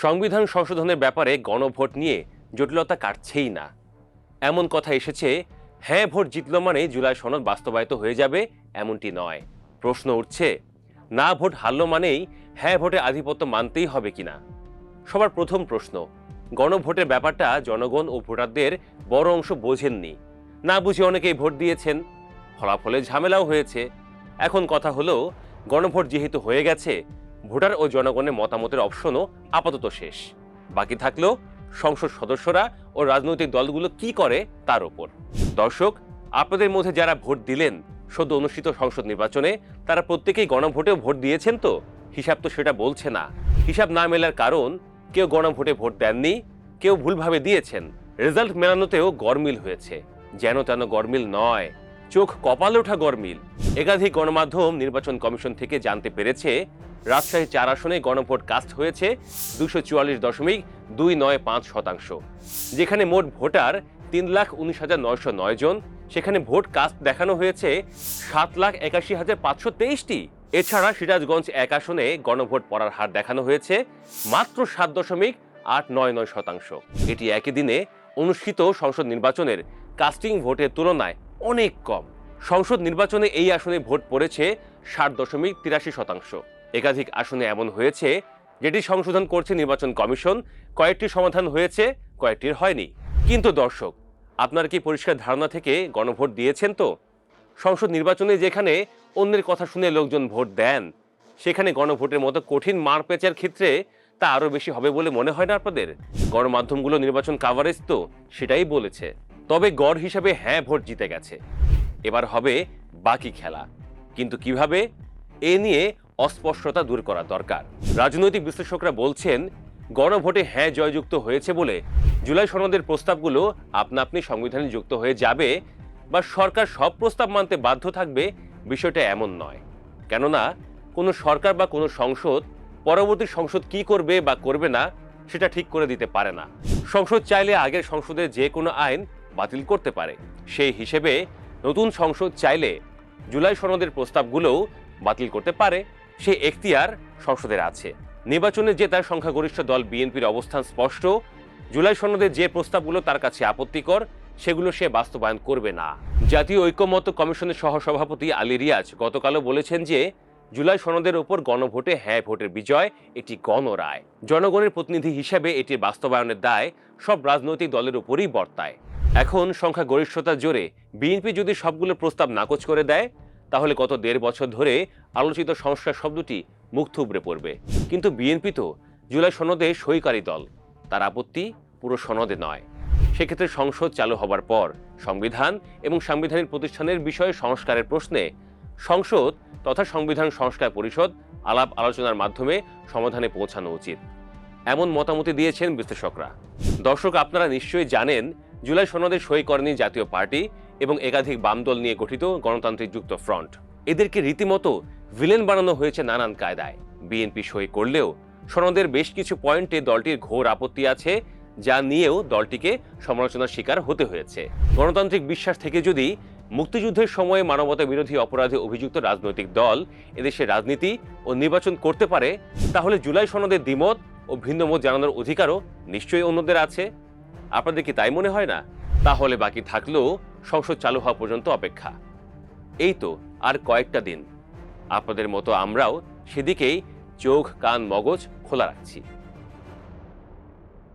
সংবিধান সংশোধনের ব্যাপারে গণভোট নিয়ে জটিলতা কাটছেই না। এমন কথা এসেছে, হ্যাঁ ভোট জিতল মানে জুলাই সনদ বাস্তবায়িত হয়ে যাবে, এমনটি নয়। প্রশ্ন উঠছে, না ভোট হারল মানেই হ্যাঁ ভোটে আধিপত্য মানতেই হবে কিনা। সবার প্রথম প্রশ্ন, গণভোটের ব্যাপারটা জনগণ ও ভোটারদের বড় অংশ বোঝেননি, না বুঝে অনেকেই ভোট দিয়েছেন, ফলাফলে ঝামেলাও হয়েছে। এখন কথা হলো, গণভোট যেহেতু হয়ে গেছে, ভোটার ও জনগণের মতামতের অপশনও আপাতত শেষ। বাকি থাকলো সংসদ সদস্যরা ও রাজনৈতিক দলগুলো কি করে তার উপর। দর্শক, আপনাদের মধ্যে যারা ভোট দিলেন সদ্য অনুষ্ঠিত সংসদ নির্বাচনে, তারা প্রত্যেকেই গণভোটেও ভোট দিয়েছেন তো? হিসাব তো সেটা বলছে না। হিসাব না মেলার কারণ, কেউ গণভোটে ভোট দেননি, কেউ ভুলভাবে দিয়েছেন। রেজাল্ট মেলানোতেও গরমিল হয়েছে, যেন তেন গরমিল নয়, চোখ কপালে ওঠা গরমিল। একাধিক গণমাধ্যম নির্বাচন কমিশন থেকে জানতে পেরেছে, রাজশাহী 4 আসনে গণভোট কাস্ট হয়েছে 244.295%। যেখানে মোট ভোটার 3,19,909 জন, সেখানে ভোট কাস্ট দেখানো হয়েছে 7,81,523টি। এছাড়া সিরাজগঞ্জ 1 আসনে গণভোট পড়ার হার দেখানো হয়েছে মাত্র 7.899%। এটি একই দিনে অনুষ্ঠিত সংসদ নির্বাচনের কাস্টিং ভোটের তুলনায় অনেক কম। সংসদ নির্বাচনে এই আসনে ভোট পড়েছে 60.83%। একাধিক আসনে এমন হয়েছে যেটি সংশোধন করছে নির্বাচন কমিশন, কয়েকটির সমাধান হয়েছে, কয়েকটির হয়নি। কিন্তু দর্শক, আপনার কি পরিষ্কার ধারণা থেকে গণভোট দিয়েছেন তো? সংসদ নির্বাচনে যেখানে অন্যের কথা শুনে লোকজন ভোট দেন, সেখানে গণভোটের মতো কঠিন মারপ্যাঁচের ক্ষেত্রে তা আরো বেশি হবে বলে মনে হয় না আপনাদের? গণমাধ্যমগুলো নির্বাচন কাভারেজ তো সেটাই বলেছে। তবে গড় হিসাবে হ্যাঁ ভোট জিতে গেছে, এবার হবে বাকি খেলা। কিন্তু কিভাবে, এ নিয়ে অস্পষ্টতা দূর করা দরকার। রাজনৈতিক বিশ্লেষকরা বলছেন, গণভোটে হ্যাঁ জয়যুক্ত হয়েছে বলে জুলাই সনদের প্রস্তাবগুলো আপনা আপনি সংবিধানে যুক্ত হয়ে যাবে বা সরকার সব প্রস্তাব মানতে বাধ্য থাকবে, বিষয়টা এমন নয়। কেননা কোনো সরকার বা কোনো সংসদ পরবর্তী সংসদ কি করবে বা করবে না সেটা ঠিক করে দিতে পারে না। সংসদ চাইলে আগের সংসদের যে কোনো আইন বাতিল করতে পারে। সেই হিসেবে নতুন সংসদ চাইলে জুলাই সনদের প্রস্তাবগুলোও বাতিল করতে পারে। সেই এখতিয়ার সংসদের আছে। নির্বাচনে যে তার সংখ্যাগরিষ্ঠ দল বিএনপির অবস্থান স্পষ্ট, জুলাই সনদের যে প্রস্তাবগুলো তার কাছে আপত্তিকর সেগুলো সে বাস্তবায়ন করবে না। জাতীয় ঐক্যমত্য কমিশনের সহসভাপতি আলী রিয়াজ গতকালও বলেছেন যে, জুলাই সনদের উপর গণভোটে হ্যাঁ ভোটের বিজয় একটি গণরায়। জনগণের প্রতিনিধি হিসেবে এটির বাস্তবায়নের দায় সব রাজনৈতিক দলের উপরই বর্তায়। এখন সংখ্যাগরিষ্ঠতার জোরে বিএনপি যদি সবগুলো প্রস্তাব নাকচ করে দেয়, তাহলে গত 1.5 বছর ধরে আলোচিত সংস্কার শব্দটি মুখ থুবড়ে পড়বে। কিন্তু বিএনপি তো জুলাই সনদে সইকারী দল, তার আপত্তি পুরো সনদে নয়। সেক্ষেত্রে সংসদ চালু হবার পর সংবিধান এবং সাংবিধানিক প্রতিষ্ঠানের বিষয়ে সংস্কারের প্রশ্নে সংসদ তথা সংবিধান সংস্কার পরিষদ আলাপ আলোচনার মাধ্যমে সমাধানে পৌঁছানো উচিত, এমন মতামতি দিয়েছেন বিশ্লেষকরা। দর্শক, আপনারা নিশ্চয়ই জানেন, জুলাই সনদে সই করেনি জাতীয় পার্টি এবং একাধিক বাম দল নিয়ে গঠিত গণতান্ত্রিক যুক্ত ফ্রন্ট। এদেরকে রীতিমতো ভিলেন বানানো হয়েছে নানান কায়দায়। বিএনপি সই করলেও সনদের বেশ কিছু পয়েন্টে দলটির ঘোর আপত্তি আছে, যা নিয়েও দলটিকে সমালোচনার শিকার হতে হয়েছে। গণতান্ত্রিক বিশ্বাস থেকে যদি মুক্তিযুদ্ধের সময়ে মানবতা বিরোধী অপরাধে অভিযুক্ত রাজনৈতিক দল এদেশে রাজনীতি ও নির্বাচন করতে পারে, তাহলে জুলাই সনদের দ্বিমত ও ভিন্নমত জানানোর অধিকারও নিশ্চয়ই অন্যদের আছে। আপনাদের কি তাই মনে হয় না? তাহলে বাকি থাকলেও সংসদ চালু হওয়া পর্যন্ত অপেক্ষা। এই তো আর কয়েকটা দিন। আপনাদের মতো আমরাও সেদিকেই চোখ কান মগজ খোলা রাখছি।